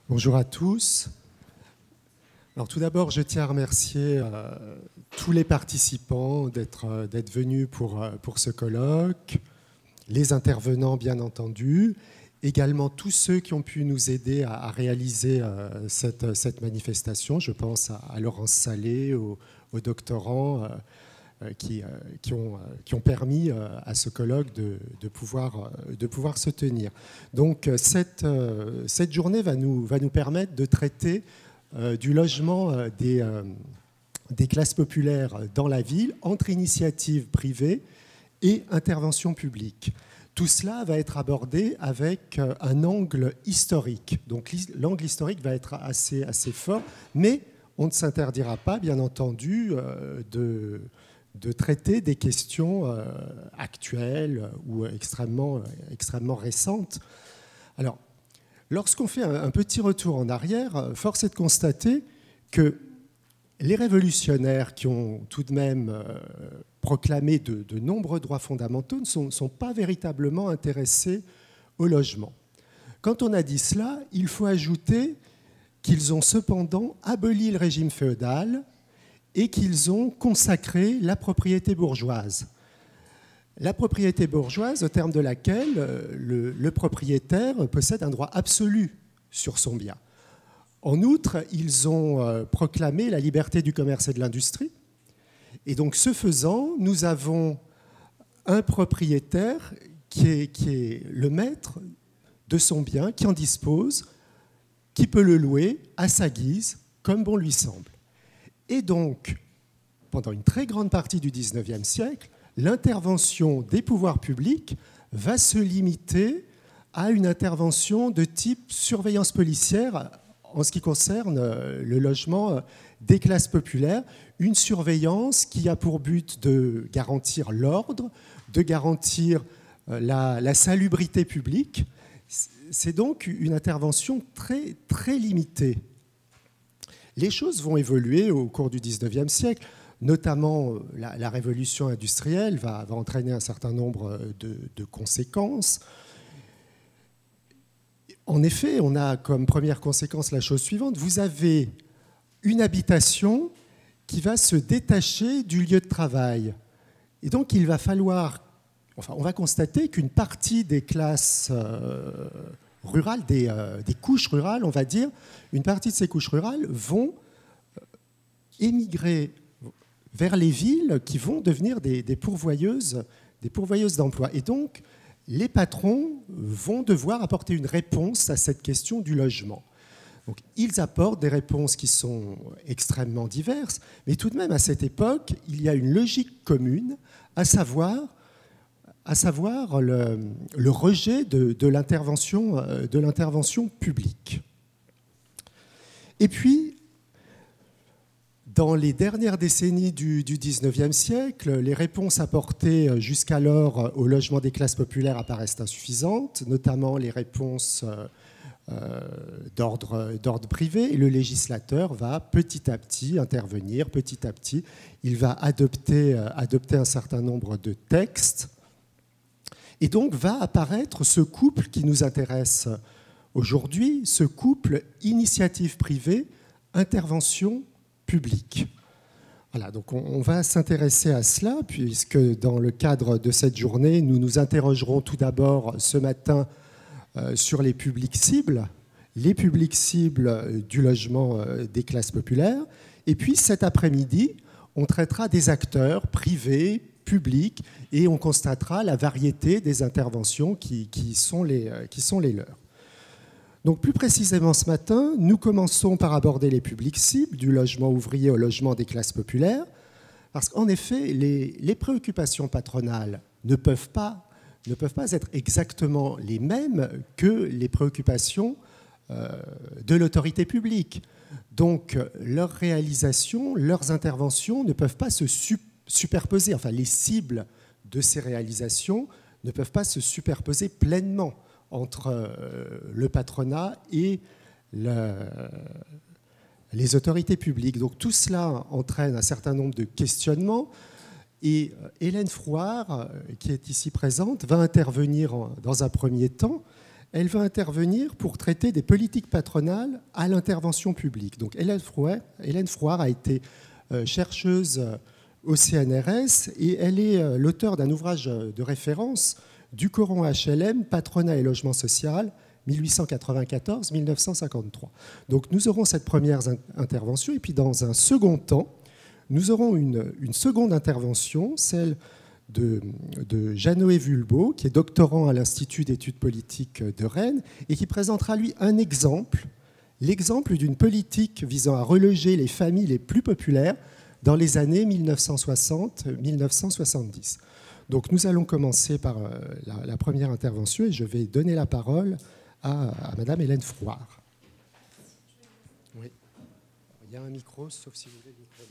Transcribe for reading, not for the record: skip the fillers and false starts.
Bonjour à tous. Alors, tout d'abord, je tiens à remercier tous les participants d'être venus pour ce colloque, les intervenants bien entendu, également tous ceux qui ont pu nous aider à réaliser cette manifestation. Je pense à Laurence Salé, aux doctorants qui ont permis à ce colloque de pouvoir se tenir. Donc cette journée va nous permettre de traiter du logement des classes populaires dans la ville entre initiatives privées et intervention publique. Tout cela va être abordé avec un angle historique. Donc l'angle historique va être assez fort, mais on ne s'interdira pas, bien entendu, de traiter des questions actuelles ou extrêmement récentes. Alors, lorsqu'on fait un petit retour en arrière, force est de constater que les révolutionnaires qui ont tout de même proclamé de nombreux droits fondamentaux ne sont pas véritablement intéressés au logement. Quand on a dit cela, il faut ajouter qu'ils ont cependant aboli le régime féodal et qu'ils ont consacré la propriété bourgeoise. La propriété bourgeoise, au terme de laquelle le propriétaire possède un droit absolu sur son bien. En outre, ils ont proclamé la liberté du commerce et de l'industrie. Et donc, ce faisant, nous avons un propriétaire qui est le maître de son bien, qui en dispose, qui peut le louer à sa guise, comme bon lui semble. Et donc, pendant une très grande partie du XIXe siècle, l'intervention des pouvoirs publics va se limiter à une intervention de type surveillance policière en ce qui concerne le logement des classes populaires, une surveillance qui a pour but de garantir l'ordre, de garantir la salubrité publique. C'est donc une intervention très limitée. Les choses vont évoluer au cours du XIXe siècle, notamment la révolution industrielle va entraîner un certain nombre de conséquences. En effet, on a comme première conséquence la chose suivante. Vous avez une habitation qui va se détacher du lieu de travail. Et donc, il va falloir... Enfin, on va constater qu'une partie des classes rurales, des couches rurales, on va dire, une partie de ces couches rurales vont émigrer vers les villes qui vont devenir des pourvoyeuses d'emplois. Et donc, les patrons vont devoir apporter une réponse à cette question du logement. Donc, ils apportent des réponses qui sont extrêmement diverses, mais tout de même, à cette époque, il y a une logique commune, à savoir le rejet de l'intervention publique. Et puis, dans les dernières décennies du XIXe siècle, les réponses apportées jusqu'alors au logement des classes populaires apparaissent insuffisantes, notamment les réponses d'ordre privé. Et le législateur va petit à petit intervenir, petit à petit. Il va adopter un certain nombre de textes. Et donc va apparaître ce couple qui nous intéresse aujourd'hui, ce couple initiative privée, intervention publique. Voilà, donc on va s'intéresser à cela, puisque dans le cadre de cette journée, nous nous interrogerons tout d'abord ce matin sur les publics cibles du logement des classes populaires. Et puis cet après-midi, on traitera des acteurs privés, publics, et on constatera la variété des interventions qui sont les leurs. Donc plus précisément ce matin, nous commençons par aborder les publics cibles, du logement ouvrier au logement des classes populaires, parce qu'en effet, les préoccupations patronales ne peuvent pas être exactement les mêmes que les préoccupations de l'autorité publique. Donc leurs réalisations, leurs interventions ne peuvent pas se superposer, enfin les cibles de ces réalisations ne peuvent pas se superposer pleinement entre le patronat et les autorités publiques. Donc tout cela entraîne un certain nombre de questionnements et Hélène Frouard, qui est ici présente, va intervenir dans un premier temps. elle va intervenir pour traiter des politiques patronales à l'intervention publique. Donc Hélène Frouard a été chercheuse au CNRS et elle est l'auteure d'un ouvrage de référence du Coran HLM, Patronat et logement social, 1894-1953. Donc nous aurons cette première intervention et puis dans un second temps, nous aurons une seconde intervention, celle de Jeannot Vulbeau, qui est doctorant à l'Institut d'études politiques de Rennes et qui présentera, lui, un exemple, l'exemple d'une politique visant à reloger les familles les plus populaires dans les années 1960-1970. Donc nous allons commencer par la première intervention et je vais donner la parole à Madame Hélène Frouard. Oui. Il y a un micro, sauf si vous voulez le micro.